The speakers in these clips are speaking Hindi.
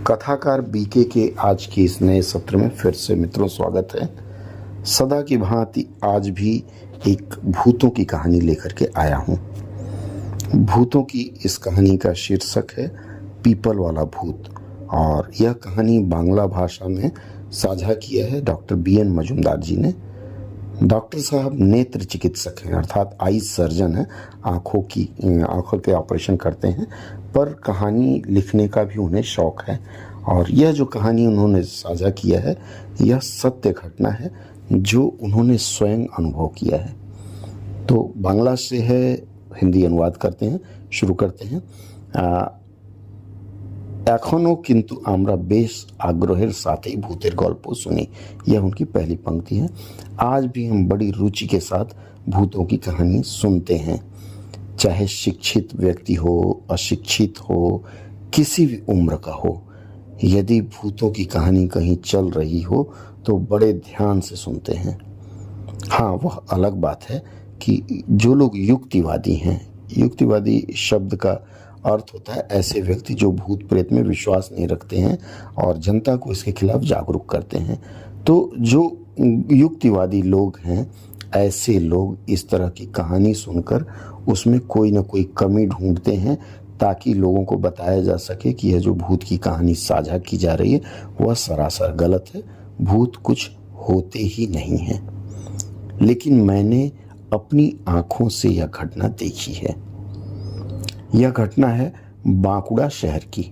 कथाकार बीके के आज के इस नए सत्र में फिर से मित्रों स्वागत है। सदा की भांति आज भी एक भूतों की कहानी लेकर के आया हूँ। भूतों की इस कहानी का शीर्षक है पीपल वाला भूत और यह कहानी बांग्ला भाषा में साझा किया है डॉक्टर BN मजुमदार जी ने। डॉक्टर साहब नेत्र चिकित्सक हैं अर्थात आई सर्जन है, आंखों के ऑपरेशन करते हैं, पर कहानी लिखने का भी उन्हें शौक है। और यह जो कहानी उन्होंने साझा किया है यह सत्य घटना है जो उन्होंने स्वयं अनुभव किया है। तो बांग्ला से है, हिंदी अनुवाद करते हैं, शुरू करते हैं। এখনো কিন্তু আমরা বেশ আগ্রহের साथेই भूतेर गल्प सुनी, यह उनकी पहली पंक्ति है। आज भी हम बड़ी रुचि के साथ भूतों की कहानी सुनते हैं, चाहे शिक्षित व्यक्ति हो, अशिक्षित हो, किसी भी उम्र का हो। यदि भूतों की कहानी कहीं चल रही हो तो बड़े ध्यान से सुनते हैं। हाँ, वह अलग बात है कि जो लोग युक्तिवादी हैं, युक्तिवादी शब्द का अर्थ होता है ऐसे व्यक्ति जो भूत प्रेत में विश्वास नहीं रखते हैं और जनता को इसके खिलाफ जागरूक करते हैं। तो जो युक्तिवादी लोग हैं, ऐसे लोग इस तरह की कहानी सुनकर उसमें कोई ना कोई कमी ढूंढते हैं ताकि लोगों को बताया जा सके कि यह जो भूत की कहानी साझा की जा रही है वह सरासर गलत है, भूत कुछ होते ही नहीं हैं। लेकिन मैंने अपनी आंखों से यह घटना देखी है। यह घटना है बांकुड़ा शहर की।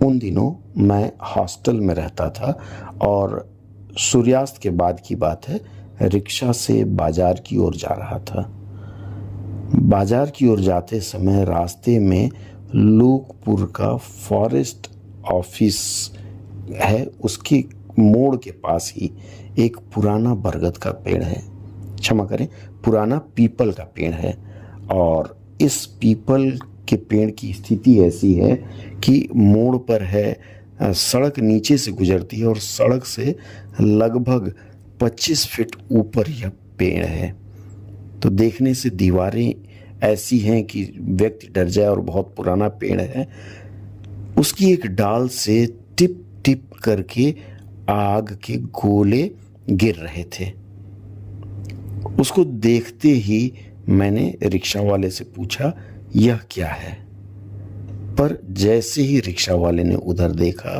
उन दिनों मैं हॉस्टल में रहता था और सूर्यास्त के बाद की बात है, रिक्शा से बाजार की ओर जा रहा था। बाजार की ओर जाते समय रास्ते में लोकपुर का फॉरेस्ट ऑफिस है, उसके मोड़ के पास ही एक पुराना बरगद का पेड़ है, क्षमा करें, पुराना पीपल का पेड़ है। और इस पीपल के पेड़ की स्थिति ऐसी है कि मोड़ पर है, सड़क नीचे से गुजरती है और सड़क से लगभग 25 फीट ऊपर यह पेड़ है। तो देखने से दीवारें ऐसी हैं कि व्यक्ति डर जाए और बहुत पुराना पेड़ है। उसकी एक डाल से टिप टिप करके आग के गोले गिर रहे थे। उसको देखते ही मैंने रिक्शा वाले से पूछा यह क्या है, पर जैसे ही रिक्शा वाले ने उधर देखा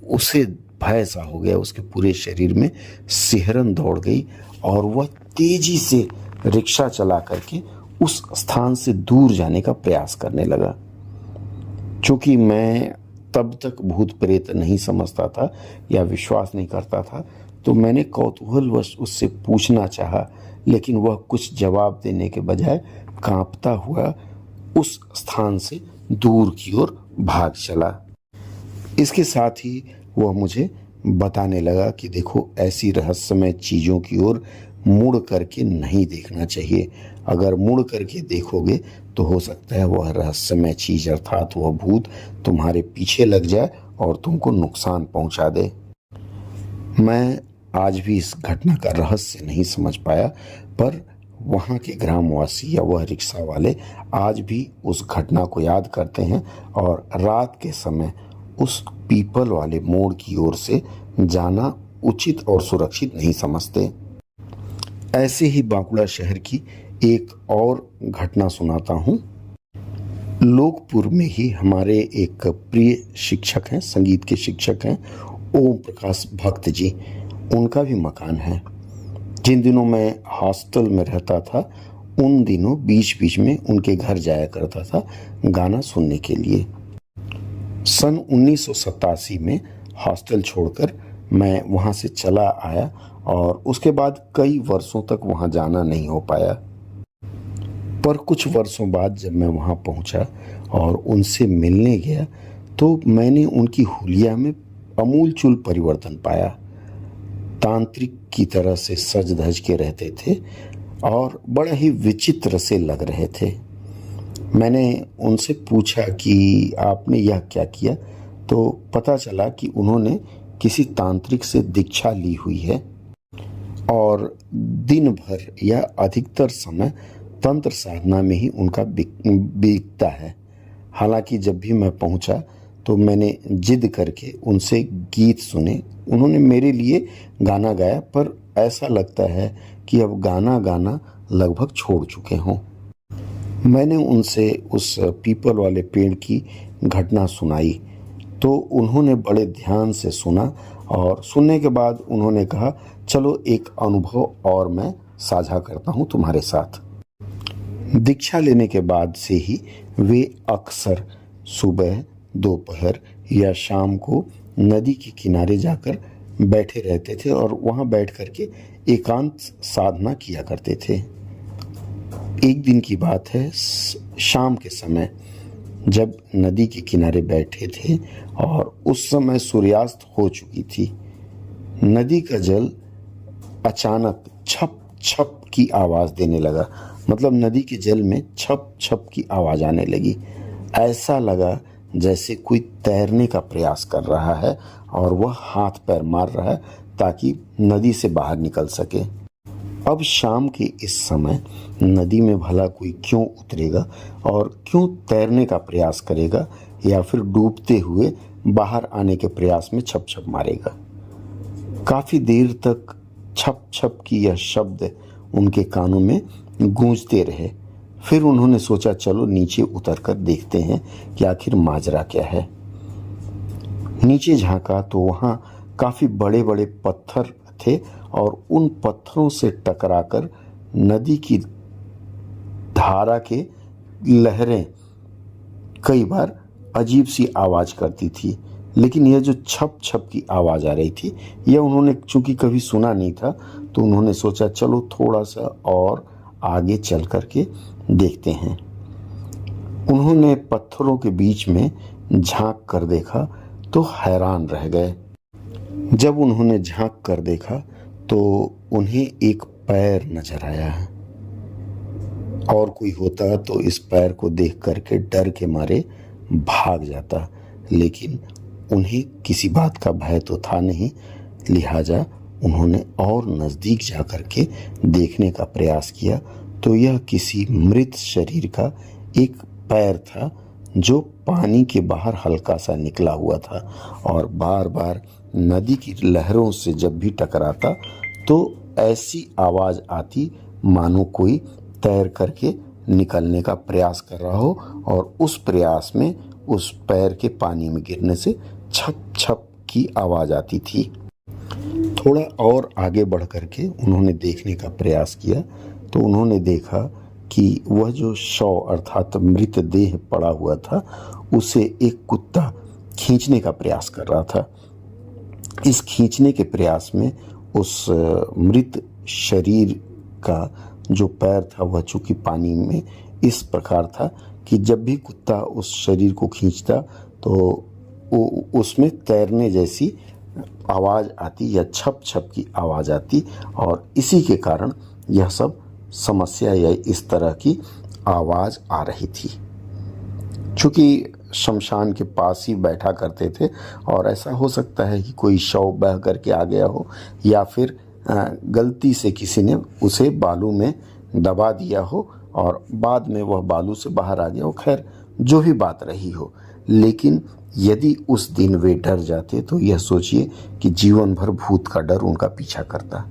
उसे भय सा हो गया, उसके पूरे शरीर में सिहरन दौड़ गई और वह तेजी से रिक्शा चला करके उस स्थान से दूर जाने का प्रयास करने लगा। चूंकि मैं तब तक भूत प्रेत नहीं समझता था या विश्वास नहीं करता था, तो मैंने कौतूहलवश उससे पूछना चाहा, लेकिन वह कुछ जवाब देने के बजाय कांपता हुआ उस स्थान से दूर की ओर भाग चला। इसके साथ ही वह मुझे बताने लगा कि देखो, ऐसी रहस्यमय चीज़ों की ओर मुड़ करके नहीं देखना चाहिए। अगर मुड़ करके देखोगे तो हो सकता है वह रहस्यमय चीज़ अर्थात वह भूत तुम्हारे पीछे लग जाए और तुमको नुकसान पहुंचा दे। मैं आज भी इस घटना का रहस्य नहीं समझ पाया, पर वहाँ के ग्रामवासी या वह रिक्शा वाले आज भी उस घटना को याद करते हैं और रात के समय उस पीपल वाले मोड़ की ओर से जाना उचित और सुरक्षित नहीं समझते। ऐसे ही बांकुड़ा शहर की एक और घटना सुनाता हूँ। लोकपुर में ही हमारे एक प्रिय शिक्षक हैं, संगीत के शिक्षक हैं, ओम प्रकाश भक्त जी, उनका भी मकान है। जिन दिनों मैं हॉस्टल में रहता था उन दिनों बीच बीच में उनके घर जाया करता था गाना सुनने के लिए। सन 1987 में हॉस्टल छोड़कर मैं वहाँ से चला आया और उसके बाद कई वर्षों तक वहाँ जाना नहीं हो पाया। पर कुछ वर्षों बाद जब मैं वहाँ पहुँचा और उनसे मिलने गया तो मैंने उनकी हुलिया में अमूलचूल परिवर्तन पाया। तांत्रिक की तरह से सज धज के रहते थे और बड़ा ही विचित्र से लग रहे थे। मैंने उनसे पूछा कि आपने यह क्या किया, तो पता चला कि उन्होंने किसी तांत्रिक से दीक्षा ली हुई है और दिन भर या अधिकतर समय तंत्र साधना में ही उनका बीतता है। हालांकि जब भी मैं पहुंचा तो मैंने जिद करके उनसे गीत सुने। उन्होंने मेरे लिए गाना गाया, पर ऐसा लगता है कि अब गाना गाना लगभग छोड़ चुके हों। मैंने उनसे उस पीपल वाले पेड़ की घटना सुनाई तो उन्होंने बड़े ध्यान से सुना, और सुनने के बाद उन्होंने कहा, चलो एक अनुभव और मैं साझा करता हूँ तुम्हारे साथ। दीक्षा लेने के बाद से ही वे अक्सर सुबह, दोपहर या शाम को नदी के किनारे जाकर बैठे रहते थे और वहाँ बैठ कर के एकांत साधना किया करते थे। एक दिन की बात है, शाम के समय जब नदी के किनारे बैठे थे और उस समय सूर्यास्त हो चुकी थी, नदी का जल अचानक छप छप की आवाज़ देने लगा। मतलब नदी के जल में छप छप की आवाज़ आने लगी। ऐसा लगा जैसे कोई तैरने का प्रयास कर रहा है और वह हाथ पैर मार रहा है ताकि नदी से बाहर निकल सके। अब शाम के इस समय नदी में भला कोई क्यों उतरेगा और क्यों तैरने का प्रयास करेगा, या फिर डूबते हुए बाहर आने के प्रयास में छप छप मारेगा। काफ़ी देर तक छप छप की यह शब्द उनके कानों में गूंजते रहे। फिर उन्होंने सोचा, चलो नीचे उतरकर देखते हैं कि आखिर माजरा क्या है। नीचे झांका तो वहाँ काफ़ी बड़े बड़े पत्थर थे और उन पत्थरों से टकराकर नदी की धारा के लहरें कई बार अजीब सी आवाज़ करती थी। लेकिन यह जो छप छप की आवाज़ आ रही थी, यह उन्होंने चूंकि कभी सुना नहीं था, तो उन्होंने सोचा चलो थोड़ा सा और आगे चल कर के देखते हैं। उन्होंने पत्थरों के बीच में झांक कर देखा तो हैरान रह गए। जब उन्होंने झांक कर देखा तो उन्हें एक पैर नजर आया। और कोई होता तो इस पैर को देख करके डर के मारे भाग जाता, लेकिन उन्हें किसी बात का भय तो था नहीं। लिहाजा उन्होंने और नज़दीक जा कर के देखने का प्रयास किया तो यह किसी मृत शरीर का एक पैर था जो पानी के बाहर हल्का सा निकला हुआ था, और बार बार नदी की लहरों से जब भी टकराता तो ऐसी आवाज़ आती मानो कोई तैर करके निकलने का प्रयास कर रहा हो, और उस प्रयास में उस पैर के पानी में गिरने से छप छप की आवाज़ आती थी। थोड़ा और आगे बढ़ करके उन्होंने देखने का प्रयास किया तो उन्होंने देखा कि वह जो शव अर्थात मृतदेह पड़ा हुआ था उसे एक कुत्ता खींचने का प्रयास कर रहा था। इस खींचने के प्रयास में उस मृत शरीर का जो पैर था वह चूंकि पानी में इस प्रकार था कि जब भी कुत्ता उस शरीर को खींचता तो उसमें तैरने जैसी आवाज़ आती या छप छप की आवाज़ आती, और इसी के कारण यह सब समस्या या इस तरह की आवाज़ आ रही थी। चूँकि शमशान के पास ही बैठा करते थे और ऐसा हो सकता है कि कोई शव बह करके आ गया हो या फिर गलती से किसी ने उसे बालू में दबा दिया हो और बाद में वह बालू से बाहर आ गया हो। खैर जो भी बात रही हो, लेकिन यदि उस दिन वे डर जाते तो यह सोचिए कि जीवन भर भूत का डर उनका पीछा करता।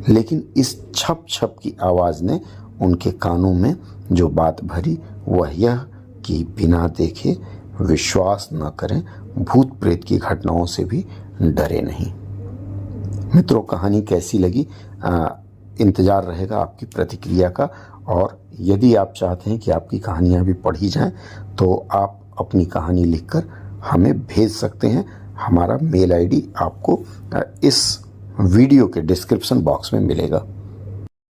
लेकिन इस छप छप की आवाज़ ने उनके कानों में जो बात भरी वह यह कि बिना देखे विश्वास न करें, भूत प्रेत की घटनाओं से भी डरे नहीं। मित्रों, कहानी कैसी लगी इंतज़ार रहेगा आपकी प्रतिक्रिया का, और यदि आप चाहते हैं कि आपकी कहानियाँ भी पढ़ी जाएं तो आप अपनी कहानी लिखकर हमें भेज सकते हैं। हमारा मेल आईडी आपको इस वीडियो के डिस्क्रिप्शन बॉक्स में मिलेगा।